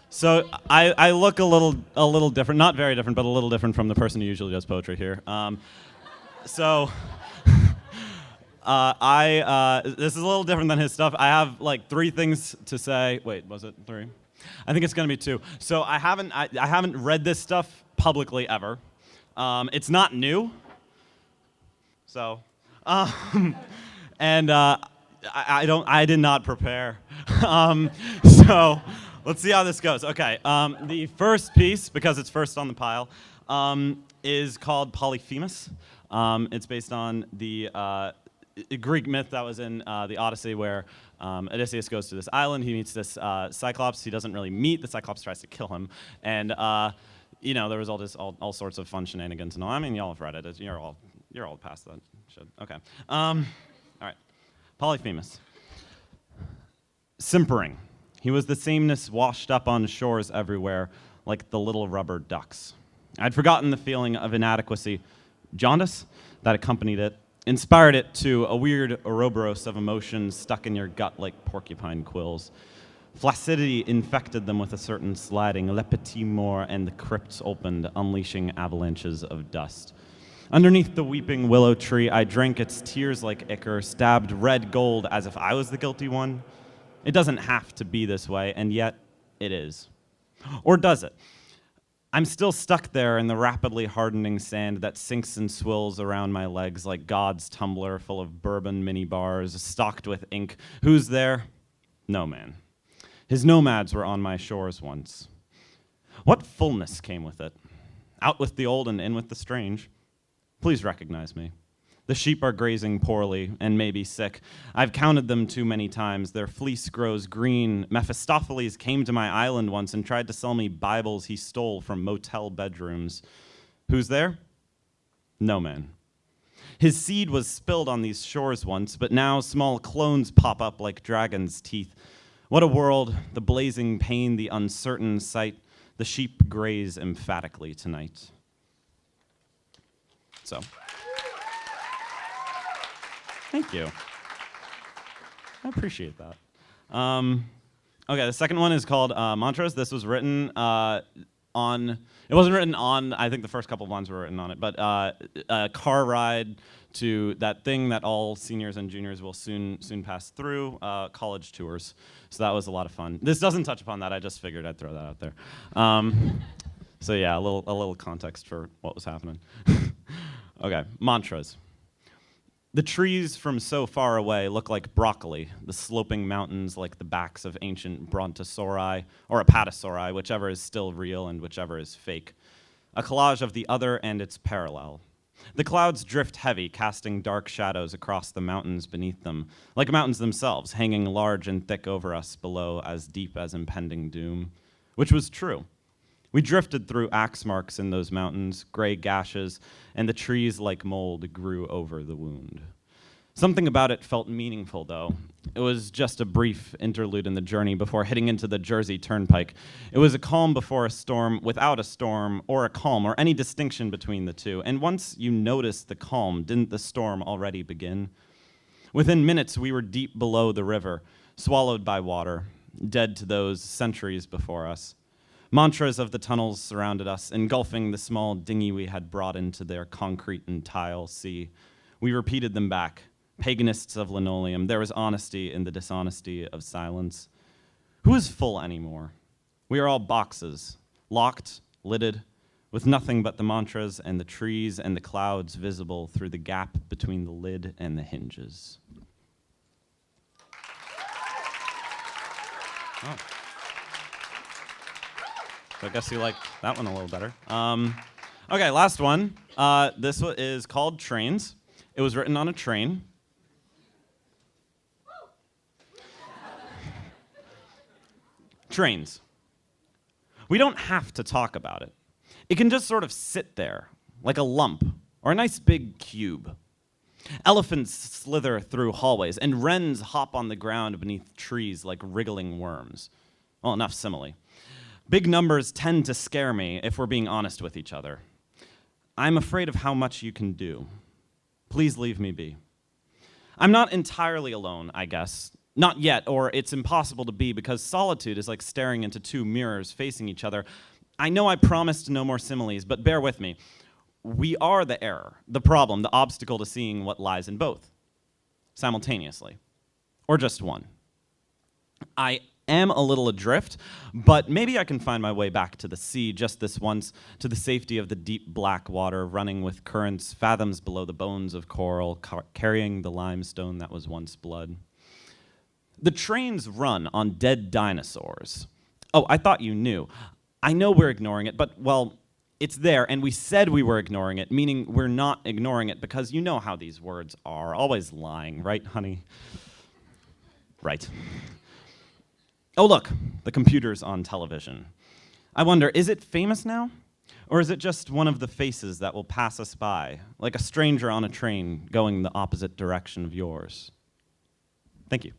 So I look a little different, not very different, but a little different from the person who usually does poetry here. So this is a little different than his stuff. I have like three things to say. Wait, was it three? I think it's gonna be two. So I haven't read this stuff publicly ever. It's not new. So, and I did not prepare. So let's see how this goes. Okay, the first piece, because it's first on the pile, is called Polyphemus. It's based on the Greek myth that was in the Odyssey, where Odysseus goes to this island. He meets this Cyclops. He doesn't really meet. The Cyclops tries to kill him, and there was all sorts of fun shenanigans and all. I mean, y'all have read it. You're all past that shit. Okay. All right. Polyphemus. Simpering. He was the sameness washed up on shores everywhere, like the little rubber ducks. I'd forgotten the feeling of inadequacy, jaundice, that accompanied it, inspired it to a weird Ouroboros of emotions stuck in your gut like porcupine quills. Flaccidity infected them with a certain sliding. Le Petit Mort and the crypts opened, unleashing avalanches of dust. Underneath the weeping willow tree, I drank its tears like ichor, stabbed red gold as if I was the guilty one. It doesn't have to be this way, and yet it is. Or does it? I'm still stuck there in the rapidly hardening sand that sinks and swills around my legs like God's tumbler full of bourbon mini bars, stocked with ink. Who's there? No man. His nomads were on my shores once. What fullness came with it? Out with the old and in with the strange. Please recognize me. The sheep are grazing poorly and maybe sick. I've counted them too many times. Their fleece grows green. Mephistopheles came to my island once and tried to sell me Bibles he stole from motel bedrooms. Who's there? No man. His seed was spilled on these shores once, but now small clones pop up like dragon's teeth. What a world, the blazing pain, the uncertain sight. The sheep graze emphatically tonight. So, thank you. I appreciate that. Okay, the second one is called Mantras. This was written it wasn't written on, I think the first couple of ones were written on it, but a car ride to that thing that all seniors and juniors will soon pass through, college tours. So that was a lot of fun. This doesn't touch upon that. I just figured I'd throw that out there. So yeah, a little context for what was happening. Okay, mantras. The trees from so far away look like broccoli, the sloping mountains like the backs of ancient brontosauri, or apatosauri, whichever is still real and whichever is fake. A collage of the other and its parallel. The clouds drift heavy, casting dark shadows across the mountains beneath them, like mountains themselves, hanging large and thick over us below, as deep as impending doom. Which was true. We drifted through axe marks in those mountains, gray gashes, and the trees like mold grew over the wound. Something about it felt meaningful, though. It was just a brief interlude in the journey before hitting into the Jersey Turnpike. It was a calm before a storm, without a storm, or a calm, or any distinction between the two. And once you noticed the calm, didn't the storm already begin? Within minutes, we were deep below the river, swallowed by water, dead to those centuries before us. Mantras of the tunnels surrounded us, engulfing the small dinghy we had brought into their concrete and tile sea. We repeated them back, paganists of linoleum. There was honesty in the dishonesty of silence. Who is full anymore? We are all boxes, locked, lidded, with nothing but the mantras and the trees and the clouds visible through the gap between the lid and the hinges. Oh. So I guess you like that one a little better. Okay, last one. This one is called Trains. It was written on a train. Trains. We don't have to talk about it. It can just sort of sit there, like a lump, or a nice big cube. Elephants slither through hallways, and wrens hop on the ground beneath trees like wriggling worms. Well, enough simile. Big numbers tend to scare me if we're being honest with each other. I'm afraid of how much you can do. Please leave me be. I'm not entirely alone, I guess. Not yet, or it's impossible to be, because solitude is like staring into two mirrors facing each other. I know I promised no more similes, but bear with me. We are the error, the problem, the obstacle to seeing what lies in both, simultaneously, or just one. I am a little adrift, but maybe I can find my way back to the sea just this once, to the safety of the deep black water running with currents fathoms below the bones of coral, carrying the limestone that was once blood. The trains run on dead dinosaurs. Oh, I thought you knew. I know we're ignoring it, but, well, it's there, and we said we were ignoring it, meaning we're not ignoring it, because you know how these words are, always lying, right, honey? Right. Oh, look, the computer's on television. I wonder, is it famous now? Or is it just one of the faces that will pass us by, like a stranger on a train going the opposite direction of yours? Thank you.